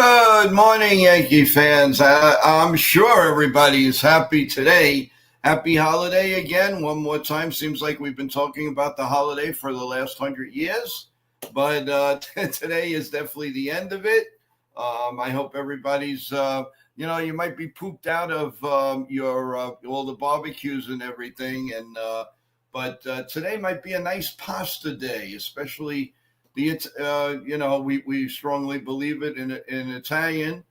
Good morning, Yankee fans. I'm sure everybody's happy today. Happy holiday again. One more time. Seems like we've been talking about the holiday for the last 100 years, but today is definitely the end of it. I hope everybody's, you might be pooped out of your all the barbecues and everything, but today might be a nice pasta day, especially we strongly believe it in Italian.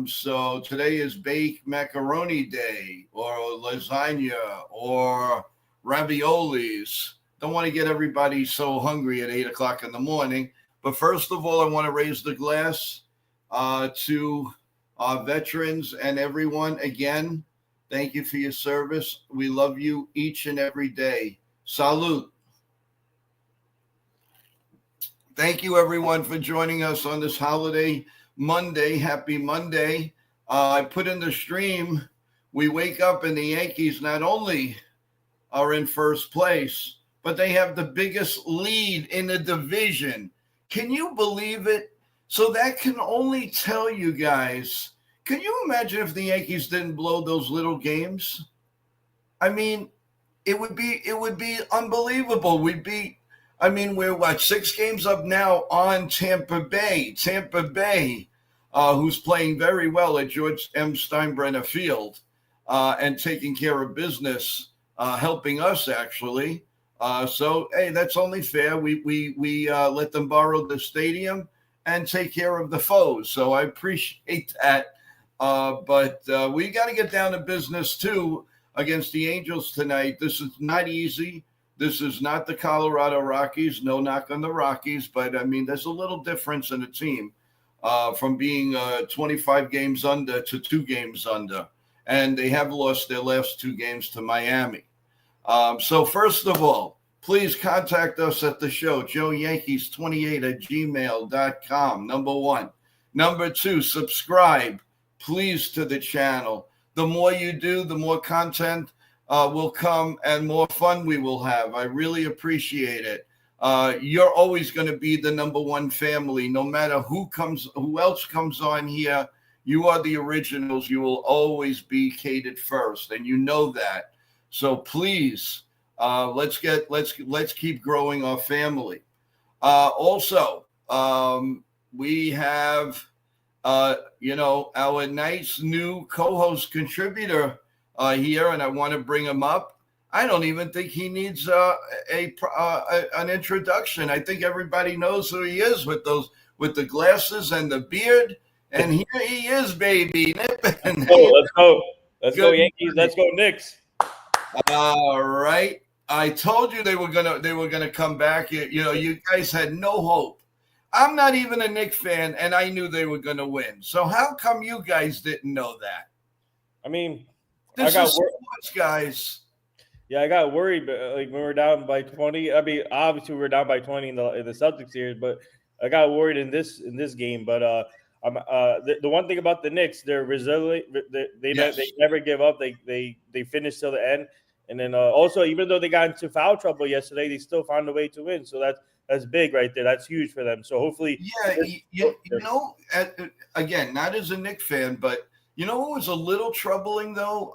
So today is baked macaroni day or lasagna or raviolis. Don't want to get everybody so hungry at 8 o'clock in the morning. But first of all, I want to raise the glass to our veterans and everyone. Again, thank you for your service. We love you each and every day. Salute. Thank you, everyone, for joining us on this holiday Monday. Happy Monday. I put in the stream, we wake up and the Yankees not only are in first place, but they have the biggest lead in the division. Can you believe it? So that can only tell you guys, can you imagine if the Yankees didn't blow those little games? I mean, it would be unbelievable. We're 6 games up now on Tampa Bay. Tampa Bay, who's playing very well at George M. Steinbrenner Field and taking care of business, helping us actually. So hey, that's only fair. We let them borrow the stadium and take care of the foes. So I appreciate that. But we got to get down to business too against the Angels tonight. This is not easy. This is not the Colorado Rockies. No knock on the Rockies, but I mean, there's a little difference in the team from being 25 games under to 2 games under, and they have lost their last 2 games to Miami. So first of all, please contact us at the show, joeyankees28@gmail.com, number 1. Number 2, subscribe, please, to the channel. The more you do, the more content will come and more fun we will have. I really appreciate it. You're always going to be the number 1 family, no matter who else comes on here. You are the originals. You will always be catered first, and you know that. So please, let's keep growing our family. Also, we have our nice new co-host contributor here, and I want to bring him up. I don't even think he needs an introduction. I think everybody knows who he is with the glasses and the beard. And here he is, baby. Let's go Yankees. Let's go Knicks. All right. I told you they were gonna come back. You guys had no hope. I'm not even a Knicks fan, and I knew they were gonna win. So how come you guys didn't know that? I mean, this is sports, guys. Yeah, I got worried, but when we were down by 20. I mean, obviously we were down by 20 in the Celtics series, but I got worried in this game. But the one thing about the Knicks, they're resilient. They never give up. They finish till the end, and then also, even though they got into foul trouble yesterday, they still found a way to win. So that's big right there. That's huge for them. So hopefully, again, not as a Knicks fan, but. You know what was a little troubling, though?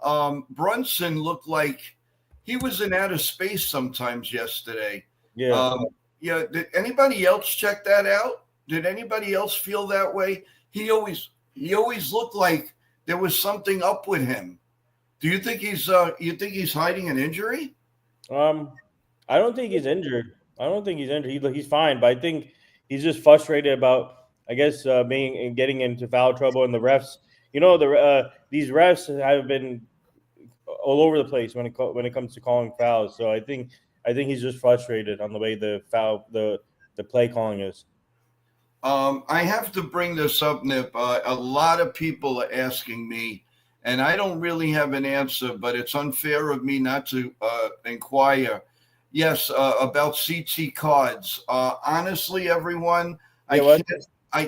Brunson looked like he was in outer space sometimes yesterday. Yeah. Did anybody else check that out? Did anybody else feel that way? He always looked like there was something up with him. Do you think he's hiding an injury? I don't think he's injured. He's fine, but I think he's just frustrated about, I guess, getting into foul trouble, and the refs. These refs have been all over the place when it comes to calling fouls. So I think he's just frustrated on the way the play calling is. I have to bring this up, Nip. A lot of people are asking me, and I don't really have an answer, but it's unfair of me not to inquire. Yes, about CT cards. Honestly, everyone, I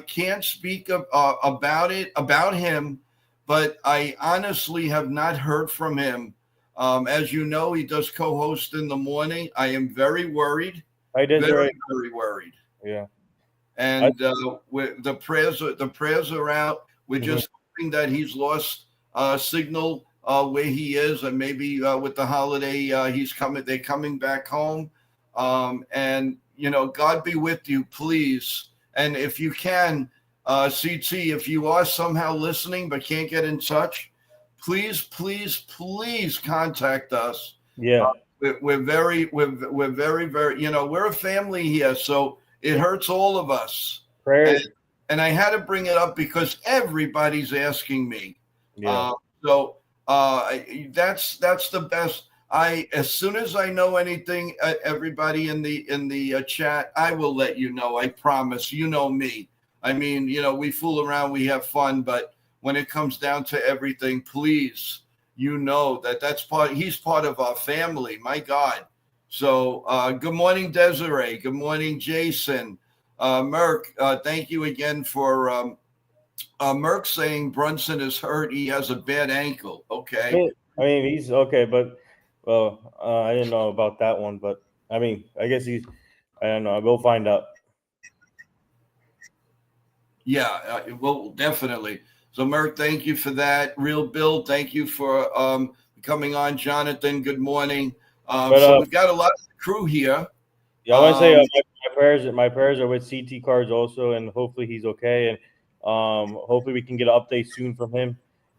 can't speak about him, but I honestly have not heard from him. As you know, he does co-host in the morning. I am very worried. I did very worried. Yeah. I, and the prayers are out. We're mhm. just hoping that he's lost signal where he is, and maybe with the holiday they're coming back home. And God be with you, please. And if you can, CT, if you are somehow listening but can't get in touch, please, please, please contact us. Yeah, We're very, very, we're a family here, so it hurts all of us. And prayers. and I had to bring it up because everybody's asking me. Yeah, Uh, so that's the best. As soon as I know anything, everybody in the chat, I will let you know. I promise. You know me. I mean, we fool around, we have fun, but when it comes down to everything, please, he's part of our family. My God. So good morning, Desiree. Good morning, Jason. Merck, thank you again for Merck saying Brunson is hurt. He has a bad ankle. Okay. I mean, he's okay, but well, I didn't know about that one, but I mean, I guess he's. I don't know. We'll find out. Yeah, well, definitely. So, Merck, thank you for that. Real Bill, thank you for coming on. Jonathan, good morning. But So, we've got a lot of crew here. yeah, I want to say Um, my prayers. My prayers are with CT Cards also, and hopefully he's okay, and hopefully we can get an update soon from him.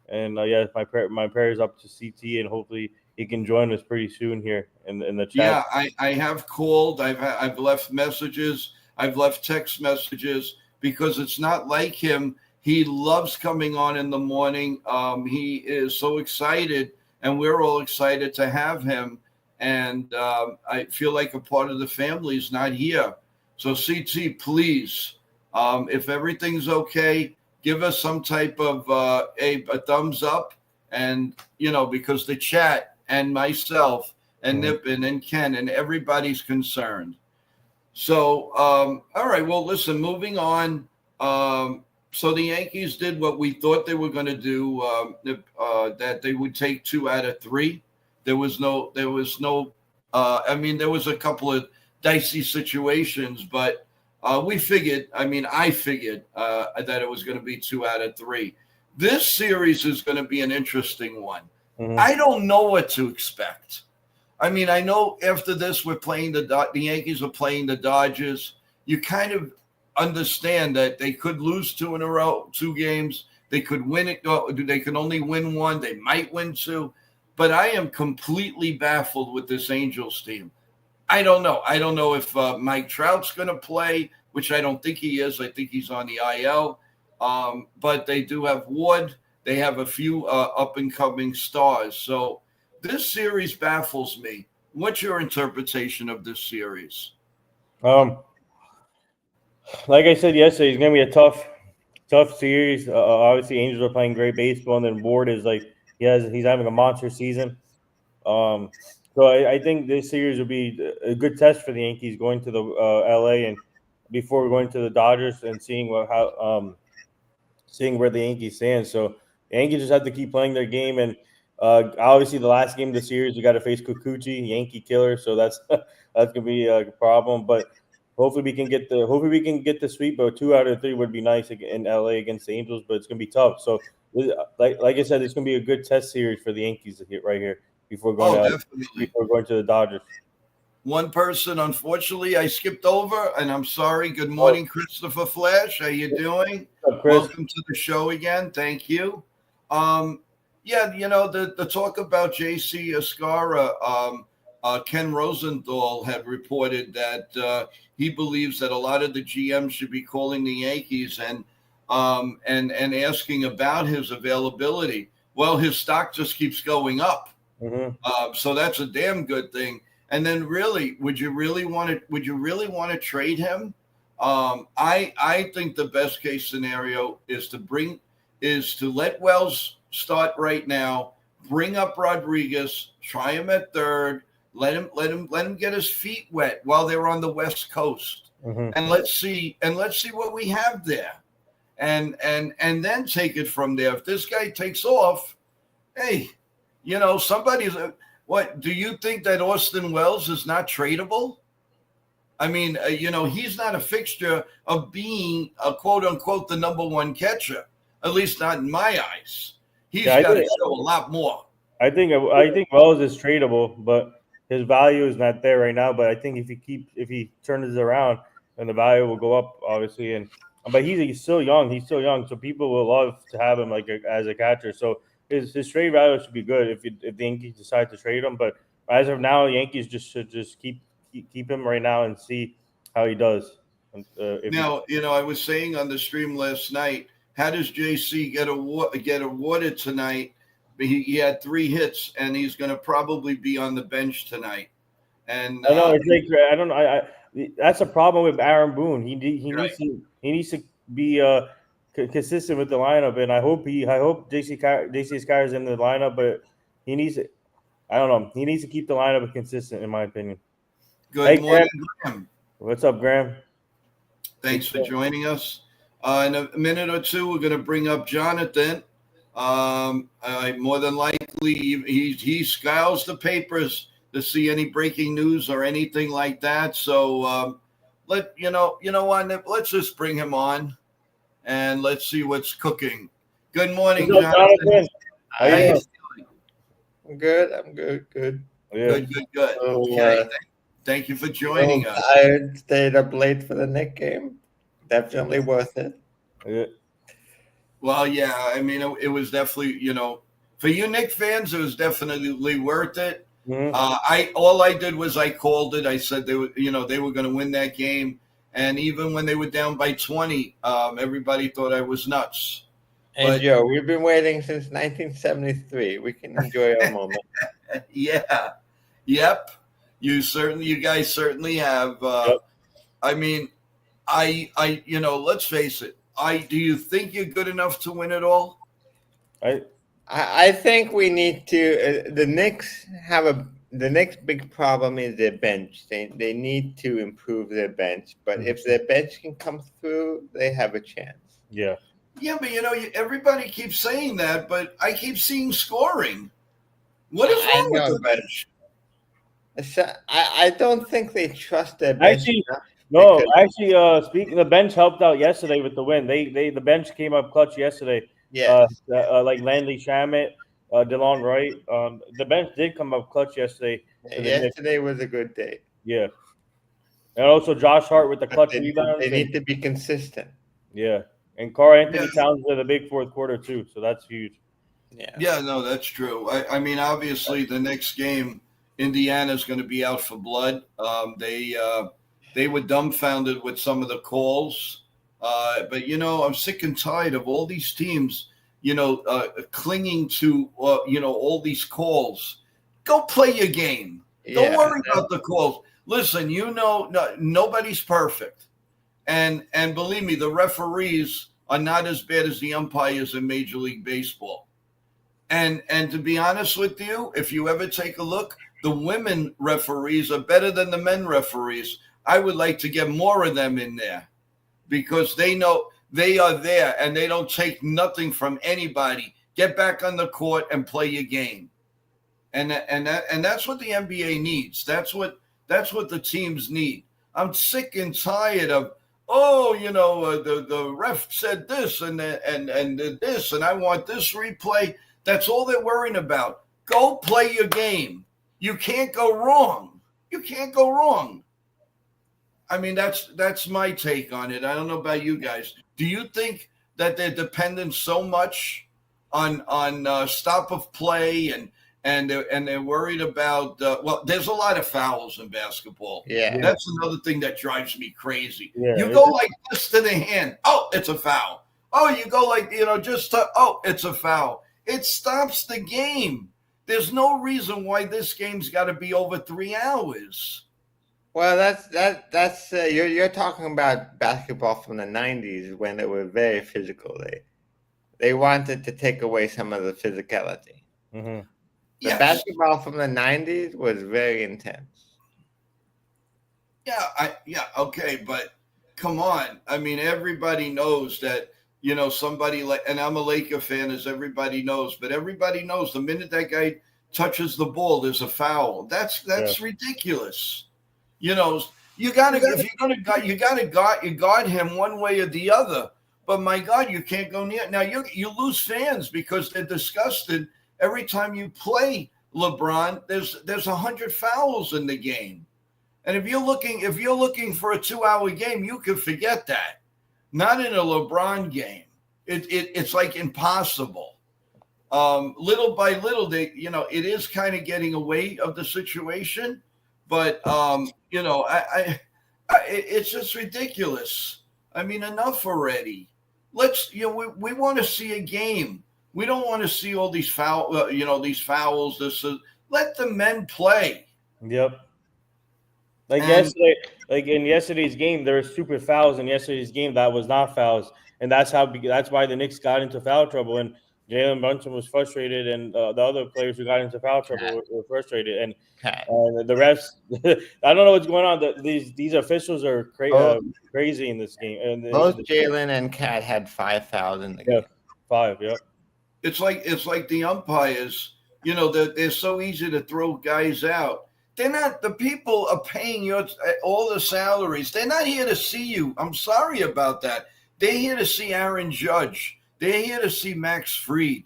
And yeah, my prayers up to CT, and hopefully he can join us pretty soon here in the chat. Yeah, I have called. I've left messages. I've left text messages because it's not like him. He loves coming on in the morning. He is so excited, and we're all excited to have him. And I feel like a part of the family is not here. So CT, please, if everything's okay, give us some type of a thumbs up, and because the chat and myself and Mhm. Nippon and Ken and everybody's concerned. So, all right. Well, listen, moving on. So the Yankees did what we thought they were going to do, that they would take 2 out of 3. I mean, there was a couple of dicey situations, but I figured that it was going to be 2 out of 3. This series is going to be an interesting one. Mhm. I don't know what to expect. I mean, I know after this we're playing the Yankees are playing the Dodgers. You kind of understand that they could lose 2 in a row, 2 games. They could win it. They can only win one. They might win 2. But I am completely baffled with this Angels team. I don't know. I don't know if Mike Trout's going to play, which I don't think he is. I think he's on the IL. But they do have Ward. They have a few up and coming stars. So this series baffles me. What's your interpretation of this series? Um, like I said yesterday, it's gonna be a tough series. Obviously, Angels are playing great baseball, and then Ward is like he's having a monster season. Um, so I think this series will be a good test for the Yankees going to the LA and before going to the Dodgers and seeing seeing where the Yankees stand. So the Yankees just have to keep playing their game, and obviously the last game of the series we got to face Kikuchi, Yankee killer. So that's that's gonna be a problem, but. Hopefully we can get the sweep, but 2 out of 3 would be nice in LA against the Angels, but it's gonna be tough. So like I said, it's gonna be a good test series for the Yankees to hit right here before going Oh, to definitely. the Dodgers. One person, unfortunately, I skipped over, and I'm sorry. Good Oh, morning, Christopher Flash. How you doing? what's up, Chris? Welcome to the show again. Thank you. Um, yeah, the talk about J.C. Escara, Ken Rosenthal had reported that he believes that a lot of the GMs should be calling the Yankees and asking about his availability. Well, his stock just keeps going up. Hmm. So that's a damn good thing. And then, really, would you really want to? Would you really want to trade him? I think the best case scenario is to let Wells start right now. Bring up Rodriguez. Try him at third. Let him get his feet wet while they're on the West Coast. Hmm. And let's see what we have there. And then take it from there. If this guy takes off, hey, somebody's. What do you think that Austin Wells is not tradable? I mean, he's not a fixture of being a quote unquote the number one catcher, at least not in my eyes. Yeah, He's got to show a lot more. I think Wells is tradable, but his value is not there right now. But I think if he turns it around, then the value will go up, obviously. And but he's still young. He's still young, so people will love to have him as a catcher. So his trade value should be good if the Yankees decide to trade him. But as of now, Yankees should just keep him right now and see how he does. If he Now, I was saying on the stream last night, how does JC get awarded tonight? He had 3 hits, and he's going to probably be on the bench tonight. And I know it's like I don't know. That's a problem with Aaron Boone. He right. needs to be consistent with the lineup, and I hope JC Sky is in the lineup, but he needs I don't know. He needs to keep the lineup consistent, in my opinion. Good Hey, Graham. morning, Graham. What's up, Graham? Thanks for joining us. In a minute or two, we're going to bring up Jonathan. More than likely, he scours the papers to see any breaking news or anything like that. So what? Let's just bring him on and let's see what's cooking. Good morning, What's up, Jonathan. How you doing? I'm good. I'm good. Good. Yeah. Good. So, Okay. Thank you for joining us. Tired, stayed up late for the Nick game. Definitely worth it. Yeah. Well, yeah. I mean, it was definitely, for you Knick fans, it was definitely worth it. Mhm. All I did was I called it. I said they were going to win that game, and even when they were down by 20, everybody thought I was nuts. And But- Joe, we've been waiting since 1973. We can enjoy our moment. Yeah. Yep. You guys certainly have. Yep. I mean, let's face it. Do you think you're good enough to win it all? I think we need to. The Knicks the next big problem is their bench. They need to improve their bench. But if their bench can come through, they have a chance. Yeah. Yeah, but everybody keeps saying that, but I keep seeing scoring. What is wrong with the bench? So, I don't think they trust their bench. Actually, enough no. because- Actually, speaking, the bench helped out yesterday with the win. The bench came up clutch yesterday. Yes. Like Landry Shamet, DeLon Wright. The bench did come up clutch yesterday. for the Knicks. Yesterday was a good day. Yeah. And also Josh Hart with the But clutch they rebounds. need to be consistent. Yeah. And Carl Anthony Yeah. Towns with a big fourth quarter too, so that's huge. Yeah, no, that's true. I mean, obviously, the next game, Indiana's going to be out for blood. They were dumbfounded with some of the calls, but I'm sick and tired of all these teams, clinging to all these calls. Go play your game. Don't worry about the calls. Listen, nobody's perfect. And believe me, the referees are not as bad as the umpires in Major League Baseball. And to be honest with you, if you ever take a look, the women referees are better than the men referees. I would like to get more of them in there because they know they are there and they don't take nothing from anybody. Get back on the court and play your game. And that's what the NBA needs. That's what the teams need. I'm sick and tired of the ref said this and this, and I want this replay. That's all they're worrying about. Go play your game. You can't go wrong. You can't go wrong. I mean, that's my take on it. I don't know about you guys. Do you think that they're dependent so much on stop of play and they're worried about there's a lot of fouls in basketball. Yeah. That's another thing that drives me crazy. Yeah, you go like this to the hand. Oh, it's a foul. Oh, you go like it's a foul. It stops the game. There's no reason why this game's got to be over 3 hours. Well, that's you're talking about basketball from the 90s when it was very physical. They wanted to take away some of the physicality. Mm-hmm. The basketball from the 90s was very intense. Okay, but come on. I mean, everybody knows that, somebody like, and I'm a Laker fan, as everybody knows, but everybody knows the minute that guy touches the ball, there's a foul. That's ridiculous. You gotta if you're gonna guard, you guard him one way or the other. But my God, you can't go near. Now you lose fans because they're disgusted every time you play LeBron. There's 100 fouls in the game, and if you're looking for a 2-hour game, you can forget that. Not in a LeBron game. It's like impossible. Little by little, it is kind of getting away of the situation, but it's just ridiculous. I mean, enough already. We want to see a game. We don't want to see all these these fouls. Let the men play. Yep. Like And yesterday, like in yesterday's game, there were stupid fouls in yesterday's game that was not fouls, and that's why the Knicks got into foul trouble, and Jalen Brunson was frustrated, and the other players who got into foul trouble were frustrated, and the refs. I don't know what's going on. These officials are crazy in this game. And both Jalen and Cat had 5 fouls in the game. 5. Yep. It's like the umpires. They're so easy to throw guys out. They're not. The people are paying all the salaries. They're not here to see you. I'm sorry about that. They're here to see Aaron Judge. They're here to see Max Fried.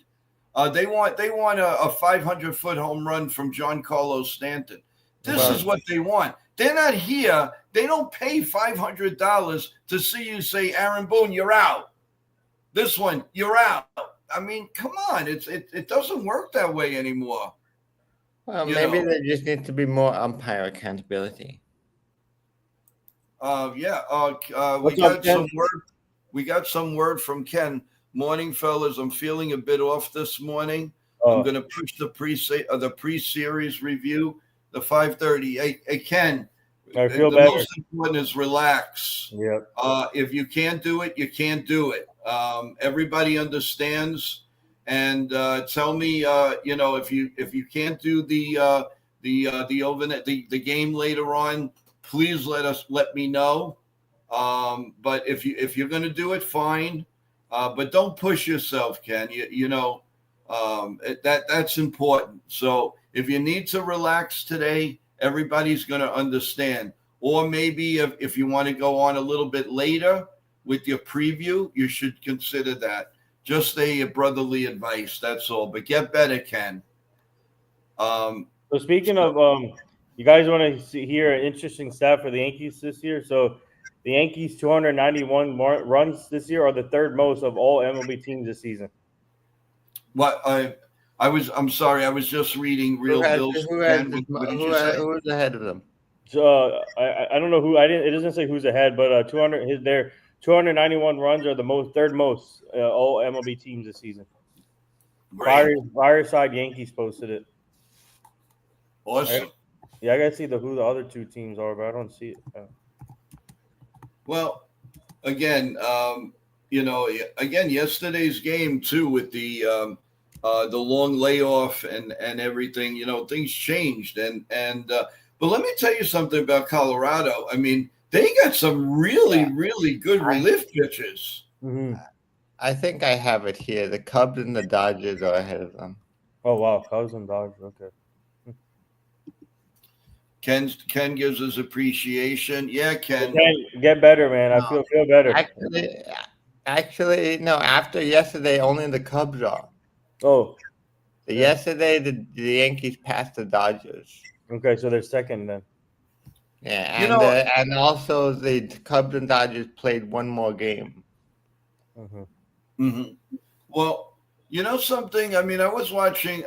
They want a 500-foot home run from Giancarlo Stanton. This is what they want. They're not here. They don't pay $500 to see you say, Aaron Boone, you're out. This one, you're out. I mean, come on. It doesn't work that way anymore. Well, maybe there just needs to be more umpire accountability. We got some word from Ken. Morning, fellas. I'm feeling a bit off this morning. I'm going to push the pre-series review, the 5:30. Hey, Ken. I feel better. The most important is relax. Yep. If you can't do it, you can't do it. Everybody understands. And tell me, if you can't do the game later on, please let me know. But if you're going to do it, fine. But don't push yourself, Ken. That's important. So if you need to relax today, everybody's going to understand. Or maybe if you want to go on a little bit later with your preview, you should consider that. Just a brotherly advice, that's all. But get better, Ken. So speaking of, you guys want to hear an interesting stat for the Yankees this year? So the Yankees' 291 runs this year are the third most of all MLB teams this season. What I'm sorry, I was just reading Real Bills. Who was ahead of them? So I don't know who. It doesn't say who's ahead, but 291 runs are the third most all MLB teams this season. Fireside Yankees posted it. Awesome. I gotta see who the other two teams are, but I don't see it. Well, again, yesterday's game too with the long layoff and everything. Things changed but let me tell you something about Colorado. I mean, they got some really good relief pitchers. Mm-hmm. I think I have it here. The Cubs and the Dodgers are ahead of them. Oh wow, Cubs and Dodgers. Okay. Ken gives his appreciation. Yeah, Ken. Get better, man. I feel better. Actually, no. After yesterday, only the Cubs are. Oh. Yesterday, the Yankees passed the Dodgers. Okay, so they're second then. Yeah, and also the Cubs and Dodgers played one more game. Mm-hmm. Mm-hmm. Well, you know something? I mean, I was watching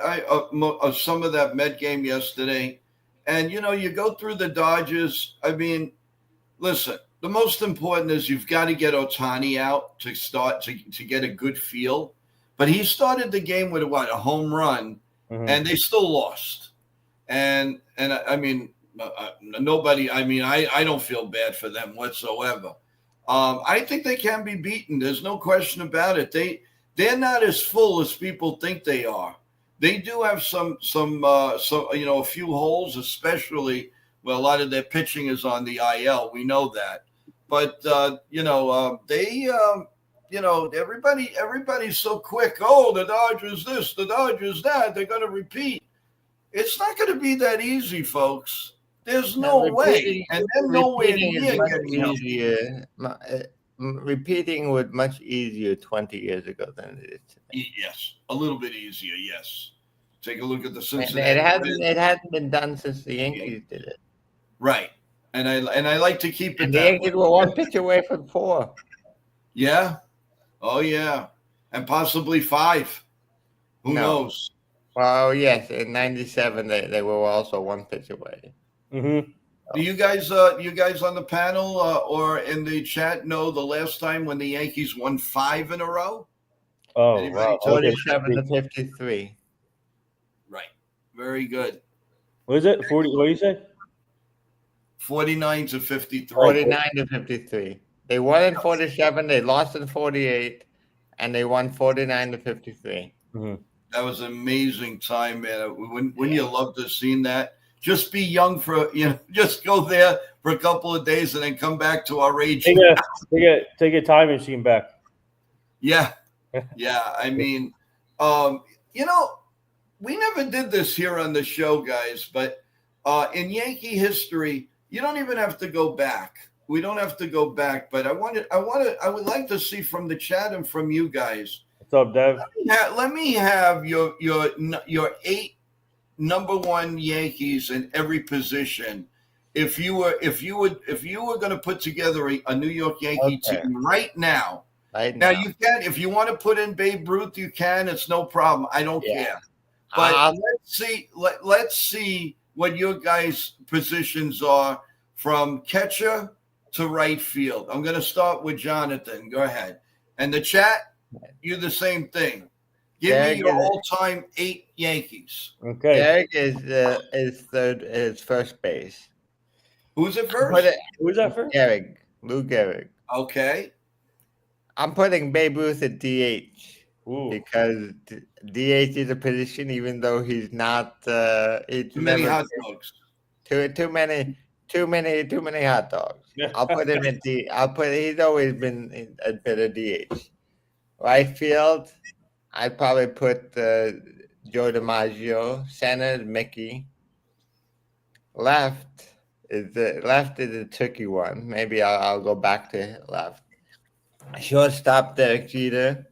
some of that Met game yesterday, and you go through the Dodgers. I mean, listen, the most important is you've got to get Ohtani out to start to get a good feel. But he started the game with a home run, and they still lost. And I mean, nobody. I mean, I don't feel bad for them whatsoever. I think they can be beaten. There's no question about it. They're not as full as people think they are. They do have some a few holes, especially where a lot of their pitching is on the IL. We know that, but everybody's so quick. Oh, the Dodgers this, the Dodgers that. They're going to repeat. It's not going to be that easy, folks. There's no way. And then nowhere repeating is near much getting healthy. easier. Repeating was much easier 20 years ago than it is today. Yes, a little bit easier. Yes. Take a look at the And Cincinnati Reds. it hadn't been done since the Yankees did it. Right. And I like to keep it And the that Yankees way. were one pitch away from 4. Yeah. Oh yeah. And possibly 5. Who No. knows? Well, yes, in '97 they were also one pitch away. Mm-hmm. Do you guys on the panel or in the chat know the last time when the Yankees won 5 in a row? Oh, Anybody wow. tell me? 47 to 53. Right. Very good. What is it? 40. What do you say? 49 to 53. 49 to 53. They won in 47, they lost in 48, and they won 49 to 53. Mm-hmm. That was an amazing time, man. When you love to see that? Just be young just go there for a couple of days and then come back to our age. Take a time machine back. Yeah. Yeah. I mean, we never did this here on the show, guys, but in Yankee history, you don't even have to go back. We don't have to go back, but I would like to see from the chat and from you guys. What's up, Dev? Let me have your 8 number 1 Yankees in every position. If you were going to put together a New York Yankee team right now. Now you can, if you want to put in Babe Ruth, you can. It's no problem. I don't care. But let's see what your guys' positions are from catcher to right field. I'm going to start with Jonathan. Go ahead. And the chat, you the same thing. Give me your all-time 8 Yankees. Okay. Derek is first base. Who's it first? Who's that first? Lou Gehrig. Okay. I'm putting Babe Ruth at DH. Ooh. Because DH is a position, even though he's not. Too many hot dogs. Too many hot dogs. I'll put him at he's always been a bit of DH. Right field, I'd probably put Joe DiMaggio. Center, Mickey. Left is a tricky one. Maybe I'll go back to left. Shortstop, Derek Jeter.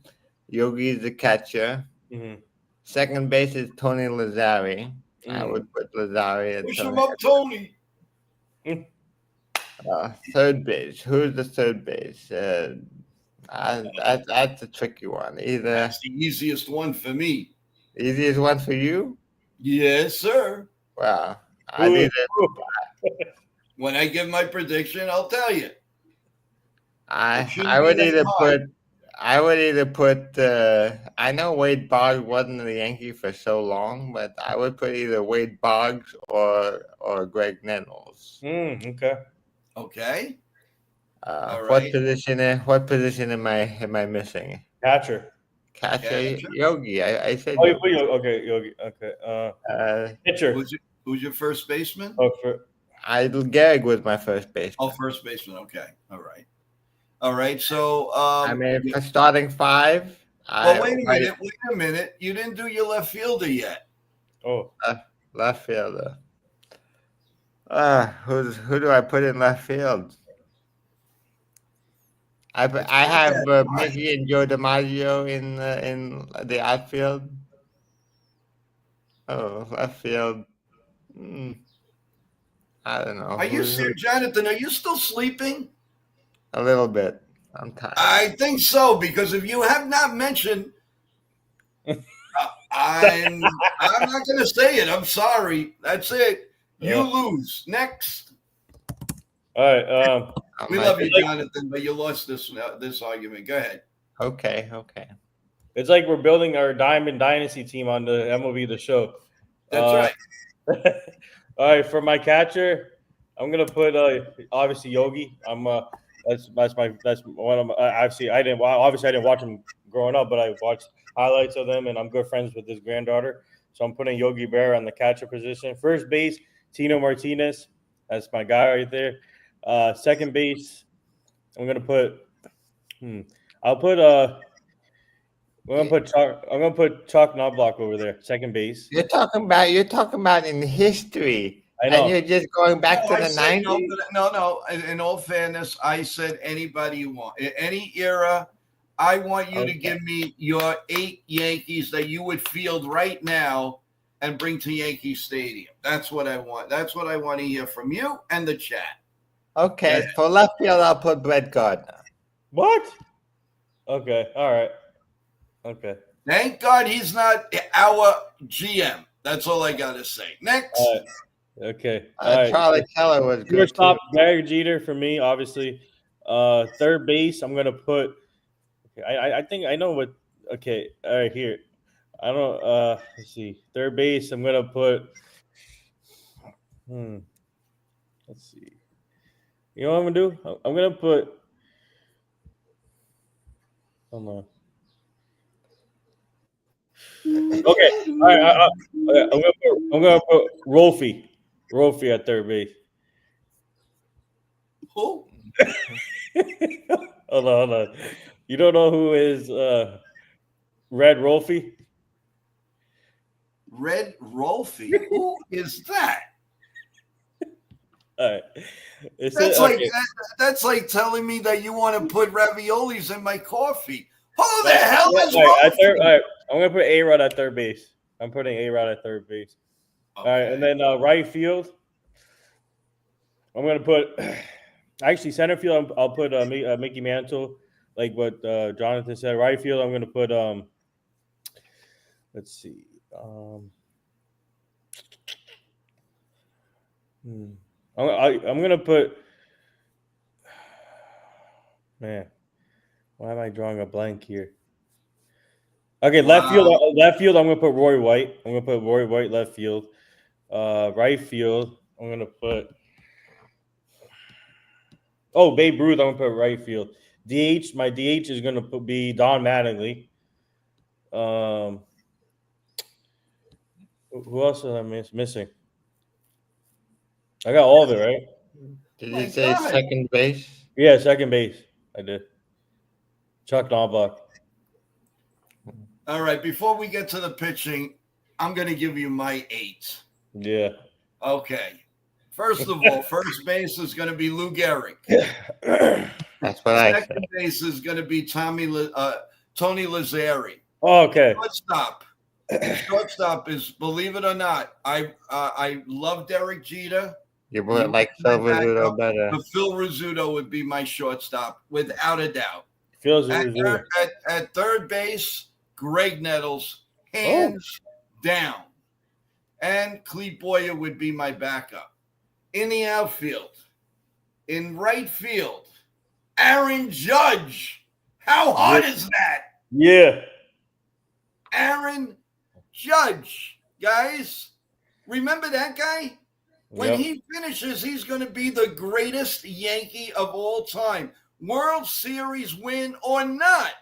Yogi is the catcher. Mm-hmm. Second base is Tony Lazzari. I would put Lazzari at Push him up, Tony. Third base. Who's the third base? That's a tricky one. That's the easiest one for me. Easiest one for you? Yes, sir. Wow. When I give my prediction, I'll tell you. I would either put. I know Wade Boggs wasn't in the Yankee for so long, but I would put either Wade Boggs or Greg Nettles. Okay. Okay. What position am I missing? Catcher. Yogi. I said. Oh, okay, Yogi. Okay. Pitcher. Who's your first baseman? Gehrig was my first baseman. Oh, first baseman. Okay. All right. So, starting 5. Wait a minute. You didn't do your left fielder yet. Oh, left fielder. Who do I put in left field? I have Mickey and Joe DiMaggio in the outfield. Oh, left field. I don't know. Are you serious, Jonathan? Are you still sleeping? A little bit. I'm tired. I think so, because if you have not mentioned, I'm not going to say it. I'm sorry. That's it. You lose. Next. All right. We love you, Jonathan, but you lost this argument. Go ahead. Okay. It's like we're building our Diamond Dynasty team on the MLB The Show. That's right. All right, for my catcher, I'm gonna put obviously Yogi. That's one of my. Obviously, I didn't watch him growing up, but I watched highlights of them, and I'm good friends with his granddaughter. So I'm putting Yogi Berra on the catcher position. First base, Tino Martinez. That's my guy right there. Second base, I'm gonna put. I'm gonna put Chalk Knobloch over there. Second base. You're talking about in history. I And know. you're just going back to I the said 90s? no. In all fairness, I said anybody you want, in any era. I want you to Okay. give me your 8 Yankees that you would field right now and bring to Yankee Stadium. That's what I want. That's what I want to hear from you and the chat. Okay, for left field, I'll put Brett Gardner. What? Okay. All right. Okay. Thank God he's not our GM. That's all I got to say. Next. All right. Okay. All right. Charlie Keller was good too. Shortstop, Derek Jeter for me, obviously. Third base, I'm gonna put. Okay, I think I know what. Okay. All right. Here. I don't. Let's see. Third base, I'm gonna put. Hmm. Let's see. You know what I'm gonna do? I'm gonna put. Hold on. Okay. All right. Okay, I'm gonna put Rolfie. Rolfie at third base. Who? Hold on. You don't know who is Red Rolfie? Red Rolfie. Who is that? All right. It's That's okay. like that's like telling me that you want to put raviolis in my coffee. Who the hell is All right, Rolfie? all right. I'm gonna put A-Rod at third base. I'm putting A-Rod at third base. All right, and then right field. I'm gonna put actually center field. I'll put Mickey Mantle, like what Jonathan said. Right field. I'm gonna put let's see. I'm gonna put. Man, why am I drawing a blank here? Okay, left field. Left field. I'm gonna put Roy White. I'm gonna put Roy White left field. Right field. I'm gonna put. Oh, Babe Ruth. I'm gonna put right field. DH. My DH is gonna be Don Mattingly. Who else am I missing? I got all of it right. Did My you say God. second base? Yeah, second base. I did. Chuck Knobloch. All right, before we get to the pitching, I'm going to give you my 8. Yeah. Okay. First of all, first base is going to be Lou Gehrig. That's what I said. Second base is going to be Tony Lazzari. Okay. Shortstop is, believe it or not, I love Derek Jeter. You would like Phil Rizzuto better. But Phil Rizzuto would be my shortstop without a doubt. Rizzuto. At third base, Greg Nettles, hands down. And Clete Boyer would be my backup. In the outfield, in right field, Aaron Judge. How hot is that? Yeah. Aaron Judge, guys. Remember that guy? When he finishes, he's going to be the greatest Yankee of all time. World Series win or not.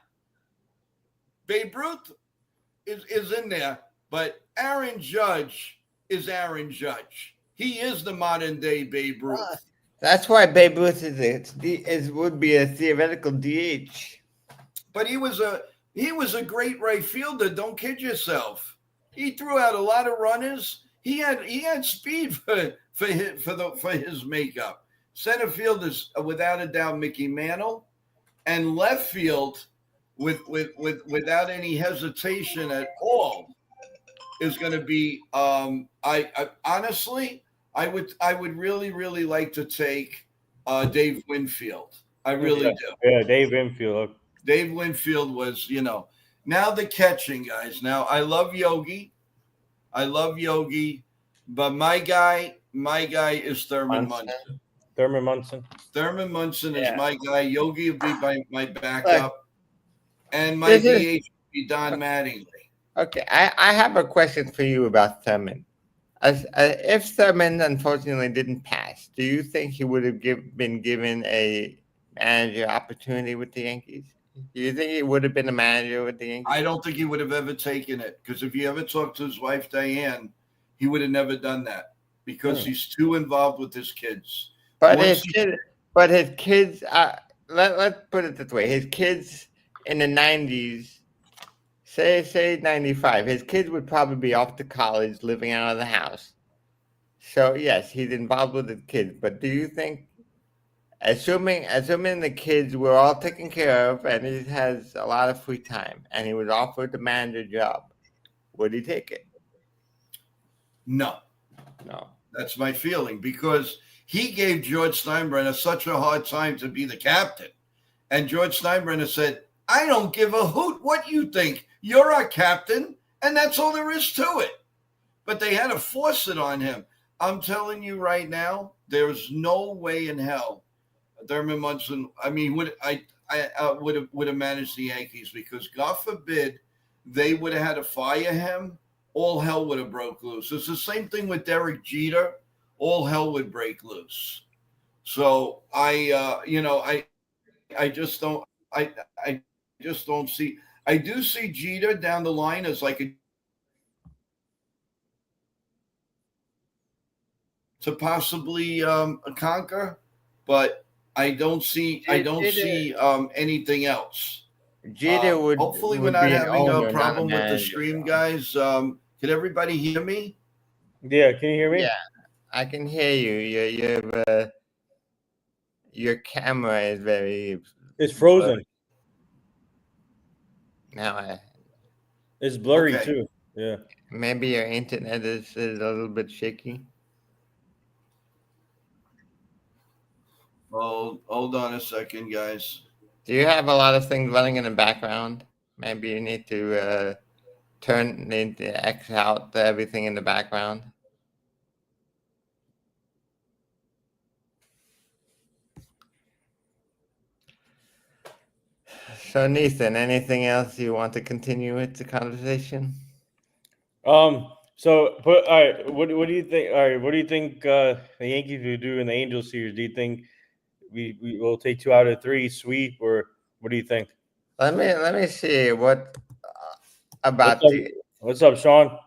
Babe Ruth is in there, but Aaron Judge is Aaron Judge. He is the modern day Babe Ruth. That's why Babe Ruth would be a theoretical DH. But he was a great right fielder. Don't kid yourself. He threw out a lot of runners. He had speed for his makeup. Center field is without a doubt Mickey Mantle, and left field without any hesitation at all is going to be I honestly I would really like to take Dave Winfield. I really do. Yeah, Dave Winfield. Dave Winfield was, now the catching guys. Now I love Yogi. But my guy is Thurman Munson. Thurman Munson. Thurman Munson is my guy. Yogi will be my backup. And my DH will be Don Mattingly. Okay, I have a question for you about Thurman. If Thurman unfortunately didn't pass, do you think he would have been given a manager opportunity with the Yankees? Do you think he would have been a manager with the Yankees? I don't think he would have ever taken it, because if you ever talked to his wife, Diane, he would have never done that because he's too involved with his kids. But his kids, let's put it this way. His kids in the 90s, say 95, his kids would probably be off to college, living out of the house. So yes, he's involved with the kids. But do you think, assuming the kids were all taken care of and he has a lot of free time and he was offered the manager job, would he take it? No, No. that's my feeling because he gave George Steinbrenner such a hard time to be the captain. And George Steinbrenner said, I don't give a hoot what you think. You're our captain, and that's all there is to it. But they had to force it on him. I'm telling you right now, there's no way in hell Thurman Munson. I mean, would have managed the Yankees because God forbid they would have had to fire him. All hell would have broke loose. It's the same thing with Derek Jeter. All hell would break loose. So I just don't. I just don't see. I do see Jeter down the line as like a to possibly conquer, but I don't see anything else. Jeter Hopefully, we're would not be an having a owner, not a problem with the manager, stream, though. guys. Can everybody hear me? Yeah, can you hear me? Yeah, I can hear you. Your camera is very It's frozen. blurry. Now, It's blurry Okay. too. Yeah. maybe your internet is a little bit shaky. Hold on a second, guys. Do you have a lot of things running in the background? Maybe you need to X out everything in the background. So, Nathan, anything else you want to continue with the conversation? So, but all right. What do you think? All right. What do you think the Yankees will do in the Angels series? Do you think we will take 2 out of 3 sweep, or what do you think? Let me see what about What's up? the What's up, Sean?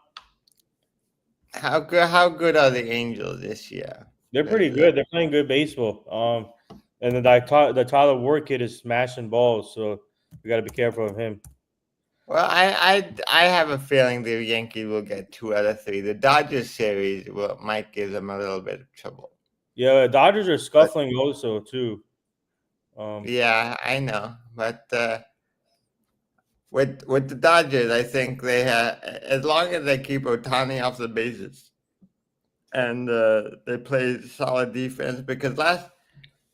how good are the Angels this year? They're pretty good. They're playing good baseball. And then the Tyler Ward kid is smashing balls, so we got to be careful of him. Well, I have a feeling the Yankees will get 2 out of 3. The Dodgers series might give them a little bit of trouble. Yeah, Dodgers are scuffling also too. Yeah, I know, but with the Dodgers, I think they as long as they keep Otani off the bases and they play solid defense. Because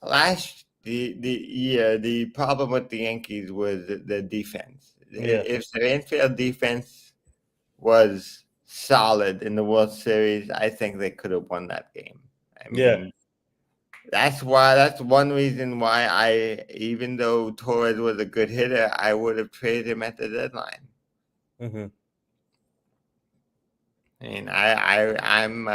last the year the problem with the Yankees was the defense. Yeah. If their infield defense was solid in the World Series, I think they could have won that game. I mean, that's one reason why even though Torres was a good hitter, I would have traded him at the deadline. Mm-hmm. I mean, I'm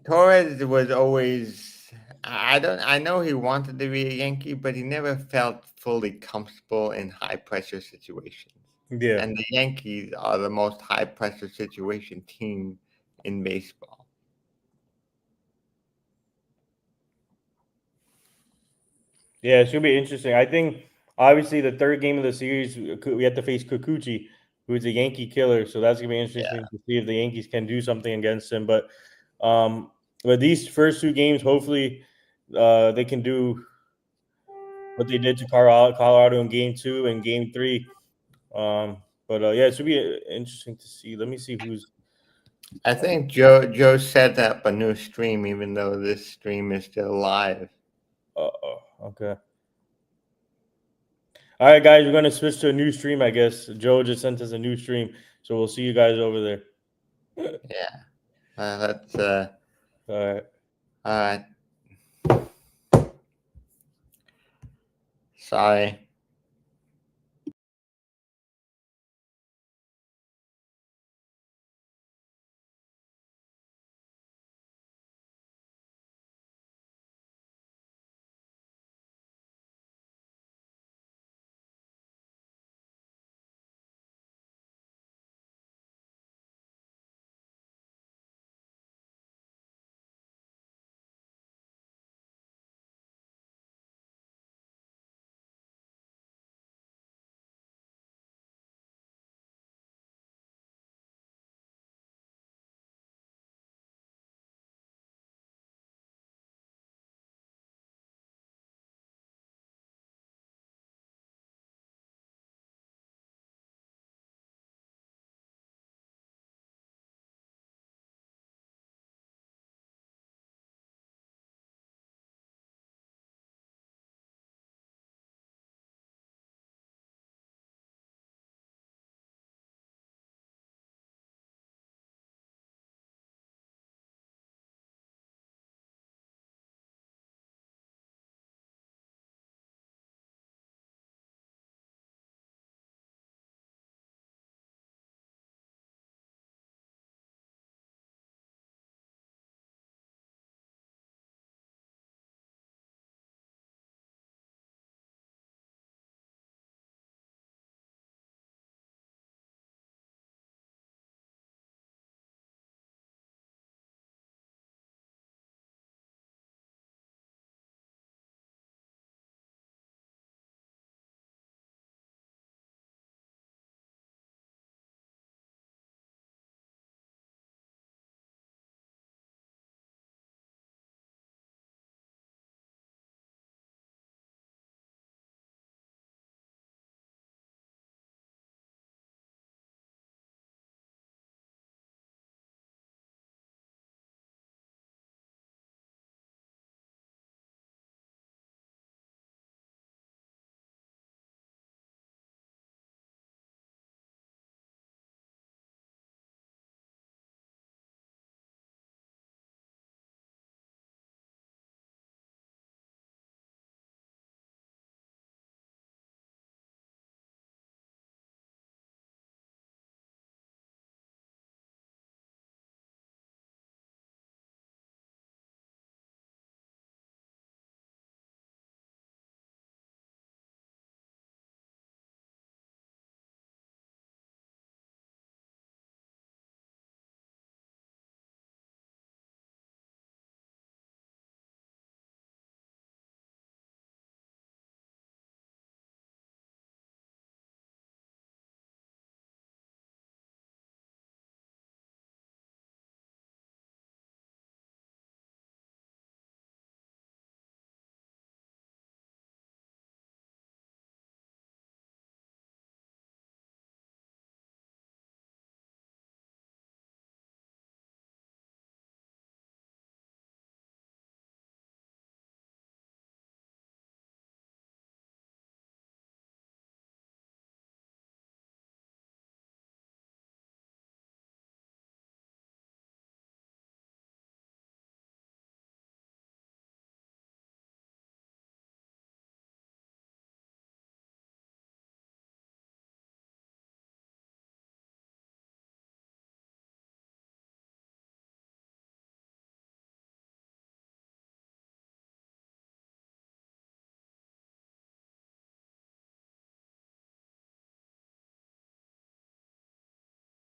Torres was always. I know he wanted to be a Yankee, but he never felt fully comfortable in high pressure situations. Yeah. And the Yankees are the most high pressure situation team in baseball. Yeah, it's gonna be interesting. I think obviously the third game of the series we have to face Kikuchi, who's a Yankee killer. So that's gonna be interesting to see if the Yankees can do something against him. But these first 2 games, hopefully, they can do what they did to Colorado in Game 2 and Game 3. Yeah, it should be interesting to see. Let me see who's. I think Joe set up a new stream, even though this stream is still live. Okay. All right, guys, we're gonna switch to a new stream. I guess Joe just sent us a new stream, so we'll see you guys over there. Yeah, that's All right. Sorry.